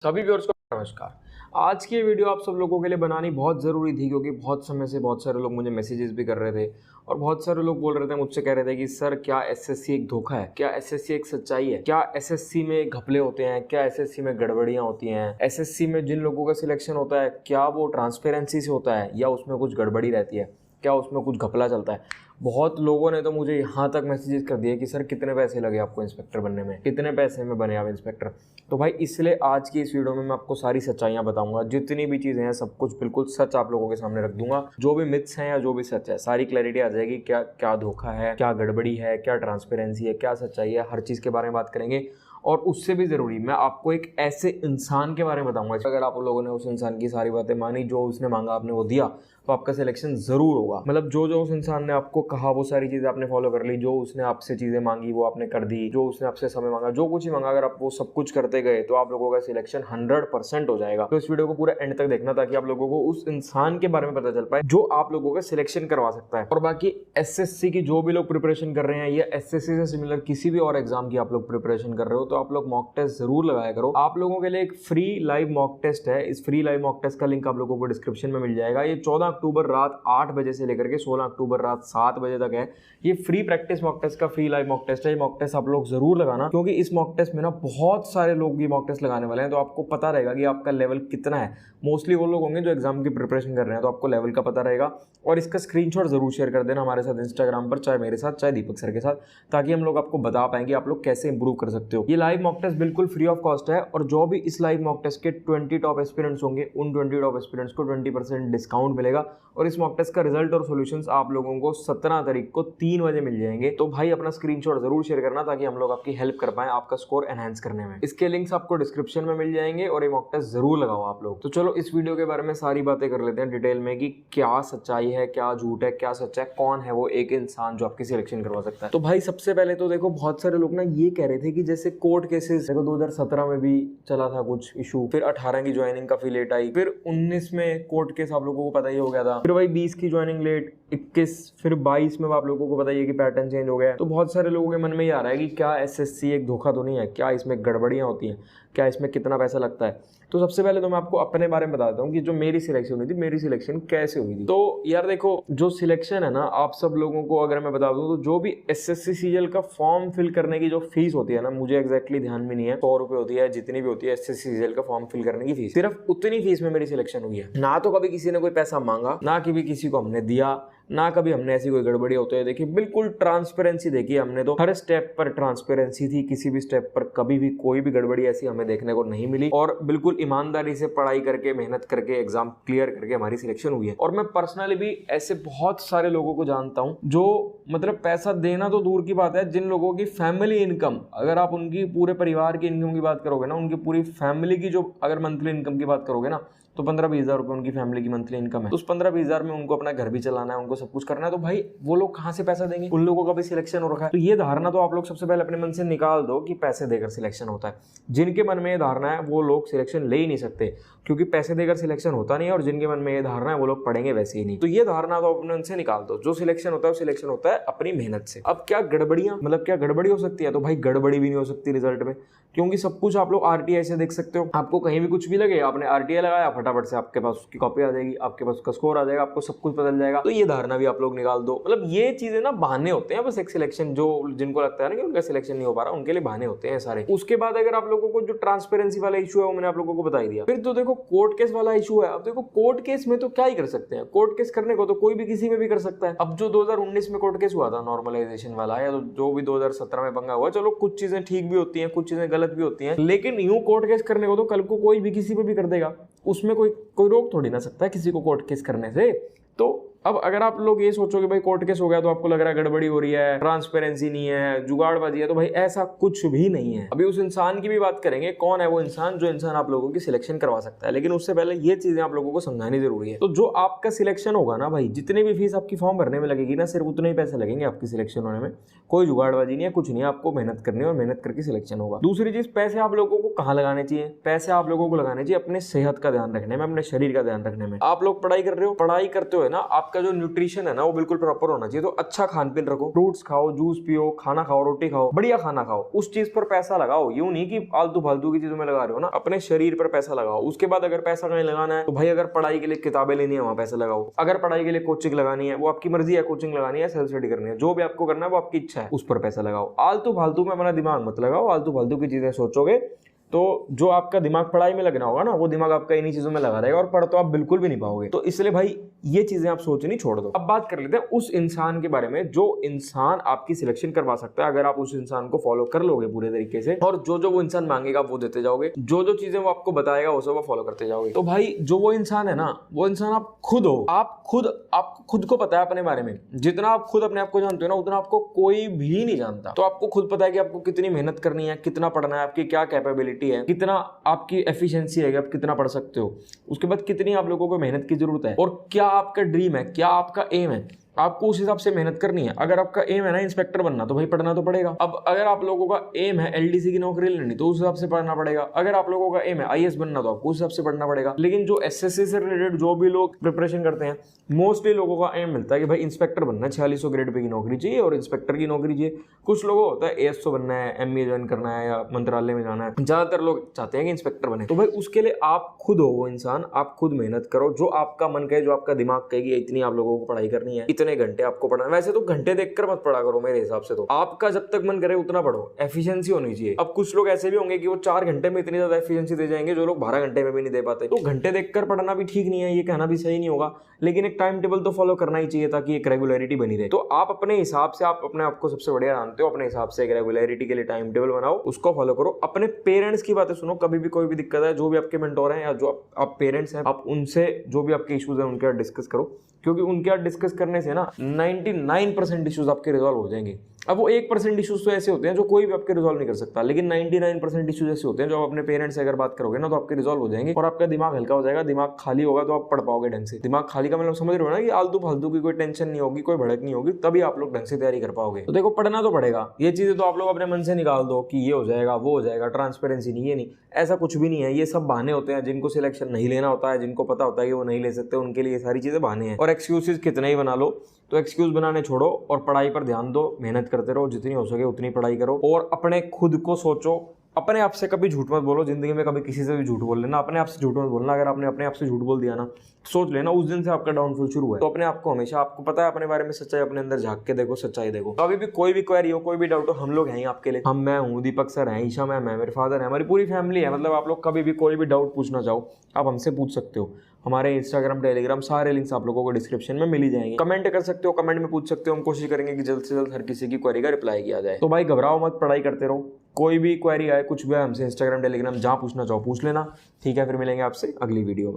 सभी व्यूअर्स को नमस्कार। आज की वीडियो आप सब लोगों के लिए बनानी बहुत ज़रूरी थी क्योंकि बहुत समय से बहुत सारे लोग मुझे मैसेजेस भी कर रहे थे और बहुत सारे लोग बोल रहे थे, मुझसे कह रहे थे कि सर क्या एसएससी एक धोखा है, क्या एसएससी एक सच्चाई है, क्या एसएससी में घपले होते हैं, क्या एसएससी में गड़बड़ियाँ होती हैं, एसएससी में जिन लोगों का सिलेक्शन होता है क्या वो ट्रांसपेरेंसी से होता है या उसमें कुछ गड़बड़ी रहती है, क्या उसमें कुछ घपला चलता है। बहुत लोगों ने तो मुझे यहाँ तक मैसेजेस कर दिए कि सर कितने पैसे लगे आपको इंस्पेक्टर बनने में, कितने पैसे में बने आप इंस्पेक्टर। तो भाई इसलिए आज की इस वीडियो में मैं आपको सारी सच्चाइयाँ बताऊंगा, जितनी भी चीज़ें हैं सब कुछ बिल्कुल सच आप लोगों के सामने रख दूंगा। जो भी मिथ्स हैं या जो भी सच है सारी क्लैरिटी आ जाएगी, क्या क्या धोखा है, क्या गड़बड़ी है, क्या ट्रांसपेरेंसी है, क्या सच्चाई है, हर चीज़ के बारे में बात करेंगे। और उससे भी ज़रूरी मैं आपको एक ऐसे इंसान के बारे में बताऊंगा, अगर आप लोगों ने उस इंसान की सारी बातें मानी, जो उसने मांगा आपने वो दिया, तो आपका सिलेक्शन ज़रूर होगा। मतलब जो जो उस इंसान ने आपको कहा वो सारी चीज़ें आपने फॉलो कर ली, जो उसने आपसे चीज़ें मांगी वो आपने कर दी, जो उसने आपसे समय मांगा, जो कुछ ही मांगा, अगर आप वो सब कुछ करते गए तो आप लोगों का सिलेक्शन 100% हो जाएगा। तो इस वीडियो को पूरा एंड तक देखना ताकि आप लोगों को उस इंसान के बारे में पता चल पाए जो आप लोगों का सिलेक्शन करवा सकता है। और बाकी एसएससी की जो भी लोग प्रिपरेशन कर रहे हैं या एसएससी से सिमिलर किसी भी और एग्जाम की आप लोग प्रिपरेशन कर रहे हो, तो आप लोग मॉक टेस्ट जरूर लगाया करो। आप लोगों के लिए एक फ्री लाइव मॉक टेस्ट है, इस फ्री लाइव मॉक टेस्ट का लिंक आप लोगों को डिस्क्रिप्शन में मिल जाएगा। ये 14 अक्टूबर रात 8 बजे से लेकर के 16 अक्टूबर रात 7 बजे तक है। ये फ्री प्रैक्टिस मॉक टेस्ट का फ्री लाइव मॉक टेस्ट है। ये मॉक टेस्ट आप लोग जरूर लगाना, क्योंकि इस मॉक टेस्ट में ना बहुत सारे लोग ये मॉक टेस्ट लगाने वाले हैं, तो आपको पता रहेगा कि आपका लेवल कितना है। मोस्टली वो लोग होंगे जो एग्जाम की प्रिपरेशन कर रहे हैं, तो आपको लेवल का पता रहेगा। और इसका स्क्रीनशॉट जरूर शेयर कर देना हमारे साथ इंस्टाग्राम पर, चाहे मेरे साथ चाहे दीपक सर के साथ, ताकि हम लोग आपको बता पाएंगे आप लोग कैसे इंप्रूव कर सकते हो। ये लाइव मॉक टेस्ट बिल्कुल फ्री ऑफ कॉस्ट है, और जो भी इस लाइव मॉक टेस्ट के 20 टॉप एस्पिरेंट्स होंगे उन 20 टॉप एस्पिरेंट्स को 20% डिस्काउंट मिलेगा। और इस मॉक टेस्ट का रिजल्ट और सॉल्यूशंस आप लोगों को 17 तारीख को 3 बजे मिल जाएंगे। तो भाई अपना स्क्रीनशॉट जरूर शेयर करना ताकि हम लोग आपकी हेल्प कर पाए आपका स्कोर एनहांस करने में। इसके लिंक्स आपको डिस्क्रिप्शन में मिल जाएंगे और ये मॉक टेस्ट जरूर लगाओ आप लोग। तो चलो इस वीडियो के बारे में सारी बातें कर लेते हैं डिटेल में कि क्या सच्चाई है, क्या झूठ है, क्या सच है, कौन है वो एक इंसान जो आपकी सिलेक्शन करवा सकता है। तो भाई सबसे पहले तो देखो, बहुत सारे लोग ना ये कह रहे थे कि जैसे कोर्ट केसेस देखो 2017 में भी चला था कुछ इशू, फिर 18 की ज्वाइनिंग काफी लेट आई, फिर 19 में कोर्ट केस आप लोगों को पता ही हो गया था, फिर भाई 20 की ज्वाइनिंग लेट, 21, फिर 22 में आप लोगों को पता ही है कि पैटर्न चेंज हो गया है। तो बहुत सारे लोगों के मन में ये आ रहा है कि क्या एसएससी एक धोखा तो नहीं है, क्या इसमें गड़बड़ियां होती हैं, क्या इसमें कितना पैसा लगता है। तो सबसे पहले तो मैं आपको अपने बारे में बताता हूँ कि जो मेरी सिलेक्शन हुई थी, मेरी सिलेक्शन कैसे हुई थी। तो यार देखो, जो सिलेक्शन है ना, आप सब लोगों को अगर मैं बता दूं तो जो भी एसएससी सीजीएल का फॉर्म फिल करने की जो फीस होती है ना, मुझे एग्जैक्टली ध्यान में नहीं है, 100 रुपए होती है, जितनी भी होती है एसएससी सीजीएल का फॉर्म फिल करने की फीस, सिर्फ उतनी फीस में मेरी सिलेक्शन हुई है। ना तो कभी किसी ने कोई पैसा मांगा, ना कभी किसी को हमने दिया, ना कभी हमने ऐसी कोई गड़बड़ी होते हुए देखी। बिल्कुल ट्रांसपेरेंसी देखी हमने, तो हर स्टेप पर ट्रांसपेरेंसी थी, किसी भी स्टेप पर कभी भी कोई भी गड़बड़ी ऐसी हमें देखने को नहीं मिली। और बिल्कुल ईमानदारी से पढ़ाई करके, मेहनत करके, एग्जाम क्लियर करके हमारी सिलेक्शन हुई है। और मैं पर्सनली भी ऐसे बहुत सारे लोगों को जानता हूं जो मतलब पैसा देना तो दूर की बात है, जिन लोगों की फैमिली इनकम, अगर आप उनकी पूरे परिवार की इनकम की बात करोगे ना, उनकी पूरी फैमिली की जो अगर मंथली इनकम की बात करोगे ना, तो 15-20 हज़ार रुपए उनकी फैमिली की मंथली इनकम है। तो उस 15-20 हज़ार में उनको अपना घर भी चलाना है, उनको सब कुछ करना है, तो भाई वो लोग कहाँ से पैसा देंगे? उन लोगों का भी सिलेक्शन हो रखा है। तो ये धारणा तो आप लोग सबसे पहले अपने मन से निकाल दो कि पैसे देकर सिलेक्शन होता है। जिनके मन में ये धारणा है वो लोग सिलेक्शन ले ही नहीं सकते, क्योंकि पैसे देकर सिलेक्शन होता नहीं है। और जिनके मन में ये धारणा है वो लोग पढ़ेंगे वैसे ही नहीं। तो ये धारणा तो अपने मन से निकाल दो, जो सिलेक्शन होता है वो सिलेक्शन होता है अपनी मेहनत से। अब क्या गड़बड़ियां, मतलब क्या गड़बड़ी हो सकती है? तो भाई गड़बड़ी भी नहीं हो सकती रिजल्ट में, क्योंकि सब कुछ आप लोग आरटीआई से देख सकते हो। आपको कहीं भी कुछ भी लगे, आपने आरटीआई लगाया, फटाफट से आपके पास उसकी कॉपी आ जाएगी, आपके पास उसका स्कोर आ जाएगा, आपको सब कुछ बदल जाएगा। तो ये धारणा भी आप लोग निकाल दो। मतलब ये चीजें ना बहाने होते हैं बस, एक सिलेक्शन जो जिनको लगता है ना कि उनका सिलेक्शन नहीं हो पा रहा, उनके लिए बहाने होते हैं सारे। उसके बाद अगर आप लोगों को जो ट्रांसपेरेंसी वाला इशू है वो मैंने आप लोगों को बता ही दिया। फिर तो देखो कोर्ट केस वाला इशू है। अब देखो कोर्ट केस में तो क्या ही कर सकते हैं, कोर्ट केस करने को तो कोई भी किसी में भी कर सकता है। अब जो 2019 में कोर्ट केस हुआ था नॉर्मलाइजेशन वाला, या जो भी 2017 में पंगा हुआ, चलो कुछ चीजें ठीक भी होती हैं, कुछ चीजें गलत भी होती हैं, लेकिन यूं कोर्ट केस करने को तो कल को कोई भी किसी पे भी कर देगा, उसमें कोई रोक थोड़ी ना सकता है किसी को कोर्ट केस करने से। तो अब अगर आप लोग ये सोचोगे भाई कोर्ट केस हो गया तो आपको लग रहा है गड़बड़ी हो रही है, ट्रांसपेरेंसी नहीं है, जुगाड़बाजी है, तो भाई ऐसा कुछ भी नहीं है। अभी उस इंसान की भी बात करेंगे, कौन है वो इंसान, जो इंसान आप लोगों की सिलेक्शन करवा सकता है। लेकिन उससे पहले ये चीजें आप लोगों को समझानी जरूरी है। तो जो आपका सिलेक्शन होगा ना भाई, जितनी भी फीस आपकी फॉर्म भरने में लगेगी ना, सिर्फ उतने ही पैसे लगेंगे आपकी सिलेक्शन होने में। कोई जुगाड़बाजी नहीं है, कुछ नहीं है, आपको मेहनत करनी है और मेहनत करके सिलेक्शन होगा। दूसरी चीज, पैसे आप लोगों को कहाँ लगाने चाहिए? पैसे आप लोगों को लगाने चाहिए अपने सेहत का ध्यान रखने में, अपने शरीर का ध्यान रखने में। आप लोग पढ़ाई कर रहे हो, पढ़ाई करते हुए ना आप आपका जो न्यूट्रिशन है ना वो बिल्कुल प्रॉपर होना चाहिए। तो अच्छा खान पीन रखो, फ्रूट्स खाओ, जूस पियो, खाना खाओ, रोटी खाओ, बढ़िया खाना खाओ, उस चीज पर पैसा लगाओ। यूं नहीं कि फालतू फालतू की चीजों में लगा रहे हो ना, अपने शरीर पर पैसा लगाओ। उसके बाद अगर पैसा कहीं लगाना है तो भाई अगर पढ़ाई के लिए किताबें लेनी है वहां पैसा लगाओ, अगर पढ़ाई के लिए कोचिंग लगानी है वो आपकी मर्जी है, कोचिंग लगानी है, सेल्फ स्टडी करनी है, जो भी आपको करना है वो आपकी इच्छा है, उस पर पैसा लगाओ। आलतू फालतू में अपना दिमाग मत लगाओ। आलतू फालतू की चीजें सोचोगे तो जो आपका दिमाग पढ़ाई में लगना होगा ना वो दिमाग आपका इन्हीं चीजों में लगा रहेगा और पढ़ तो आप बिल्कुल भी नहीं पाओगे। तो इसलिए भाई ये चीजें आप सोचनी छोड़ दो। अब बात कर लेते हैं उस इंसान के बारे में जो इंसान आपकी सिलेक्शन करवा सकता है, अगर आप उस इंसान को फॉलो कर लोगे पूरे तरीके से और जो जो वो इंसान मांगेगा वो देते जाओगे, जो जो चीजें वो आपको बताएगा वो सब वो फॉलो करते जाओगे। तो भाई जो वो इंसान है ना वो इंसान आप खुद हो। आपको खुद को पता है अपने बारे में। जितना आप खुद अपने आप को जानते हो ना उतना आपको कोई भी नहीं जानता। तो आपको खुद पता है कि आपको कितनी मेहनत करनी है, कितना पढ़ना है, आपकी क्या कैपेबिलिटी है, कितना आपकी एफिशिएंसी है कि आप कितना पढ़ सकते हो, उसके बाद कितनी आप लोगों को मेहनत की जरूरत है और क्या आपका ड्रीम है, क्या आपका एम है। आपको उस हिसाब से मेहनत करनी है। अगर आपका एम है ना इंस्पेक्टर बनना तो भाई पढ़ना तो पड़ेगा। अब अगर आप लोगों का एम है एलडीसी की नौकरी लेनी तो उस हिसाब से पढ़ना पड़ेगा। अगर आप लोगों का एम है आईएएस बनना तो आपको उस हिसाब से पढ़ना पड़ेगा। लेकिन जो एसएससी से रिलेटेड जो भी लोग प्रिपरेशन करते हैं मोस्टली लोगों का एम मिलता है कि भाई इंस्पेक्टर बनना है, 4600 ग्रेड पे की नौकरी चाहिए और इंस्पेक्टर की नौकरी चाहिए। कुछ लोगों होता है एएसओ बनना है, एमए ज्वाइन करना है या मंत्रालय में जाना है। ज्यादातर लोग चाहते हैं कि इंस्पेक्टर बने। तो भाई उसके लिए आप खुद हो वो इंसान, आप खुद मेहनत करो। जो आपका मन कहे, जो आपका दिमाग कहे कि इतनी आप लोगों को पढ़ाई करनी है, इतने घंटे आपको पढ़ना। वैसे तो घंटे देखकर मत पढ़ा करो मेरे हिसाब से। तो आपका जब तक मन करे उतना पढ़ो, एफिशिएंसी होनी चाहिए। अब कुछ लोग ऐसे भी होंगे कि वो 4 घंटे में इतनी ज्यादा एफिशिएंसी दे जाएंगे जो लोग 12 घंटे में भी नहीं दे पाते। तो घंटे देखकर पढ़ना भी ठीक नहीं है, ये कहना भी सही नहीं होगा, लेकिन एक टाइम टेबल तो फॉलो करना ही चाहिए ताकि एक रेगुलरिटी बनी रहे। तो आप अपने हिसाब से, आप अपने आप को सबसे बढ़िया जानते हो, अपने हिसाब से एक रेगुलरिटी के लिए टाइम टेबल बनाओ, उसको फॉलो करो। अपने पेरेंट्स की बातें सुनो, कभी भी कोई भी दिक्कत है, जो भी आपके मेंटोर हैं या जो आप पेरेंट्स हैं, आप उनसे जो भी आपके इश्यूज हैं उनके साथ डिस्कस करो, क्योंकि उनके साथ डिस्कस करने से ना 99% इश्यूज आपके रिजॉल्व हो जाएंगे। अब वो 1% इश्यूज तो ऐसे होते हैं जो कोई भी आपके रिजॉल्व नहीं कर सकता, लेकिन 99% इश्यूज ऐसे होते हैं जो आप अपने पेरेंट्स से अगर बात करोगे ना तो आपके रिजॉल्व हो जाएंगे और आपका दिमाग हल्का हो जाएगा। दिमाग खाली होगा तो आप पढ़ पाओगे ढंग से। दिमाग खाली का मतलब समझ रहे हो ना कि आलतू फालतू की कोई टेंशन नहीं होगी, कोई भड़क नहीं होगी, तभी आप लोग ढंग से तैयारी कर पाओगे। तो देखो पढ़ना तो पड़ेगा। ये चीजें तो आप लोग अपने मन से निकाल दो कि ये हो जाएगा वो हो जाएगा, ट्रांसपेरेंसी नहीं, ये नहीं, ऐसा कुछ भी नहीं है। ये सब बहाने होते हैं। जिनको सिलेक्शन नहीं लेना होता है, जिनको पता होता है कि वो नहीं ले सकते, उनके लिए ये सारी चीजें बहाने हैं। और एक्सक्यूजेस कितने ही बना लो, तो एक्सक्यूज बनाने छोड़ो और पढ़ाई पर ध्यान दो, मेहनत करते रहो, जितनी हो सके उतनी पढ़ाई करो और अपने खुद को सोचो। अपने आप से कभी झूठ मत बोलो। जिंदगी में कभी किसी से भी झूठ बोल लेना, अपने आप से झूठ मत बोलना। अगर आपने अपने आप से झूठ बोल दिया ना, सोच लेना उस दिन से आपका डाउनफॉल शुरू है। तो अपने आप को हमेशा, आपको पता है अपने बारे में सच्चाई, अपने अंदर झांक के देखो, सच्चाई देखो। तो अभी भी कोई भी क्वेरी हो, कोई भी डाउट हो, हम लोग हैं आपके लिए। मैं हूँ, दीपक सर हैं, ईशा मैम है, मेरे फादर है, हमारी पूरी फैमिली है। मतलब आप लोग कभी भी कोई भी डाउट पूछना चाहो आप हमसे पूछ सकते हो। हमारे इंस्टाग्राम, टेलीग्राम सारे लिंक्स आप लोगों को डिस्क्रिप्शन में मिल ही जाएंगे। कमेंट कर सकते हो, कमेंट में पूछ सकते हो। हम कोशिश करेंगे कि जल्द से जल्द हर किसी की क्वेरी का रिप्लाई किया जाए। तो भाई घबराओ मत, पढ़ाई करते रहो। कोई भी क्वेरी आए, कुछ भी आए, हमसे इंस्टाग्राम, टेलीग्राम जहाँ पूछना चाहो पूछ लेना। ठीक है, फिर मिलेंगे आपसे अगली वीडियो में।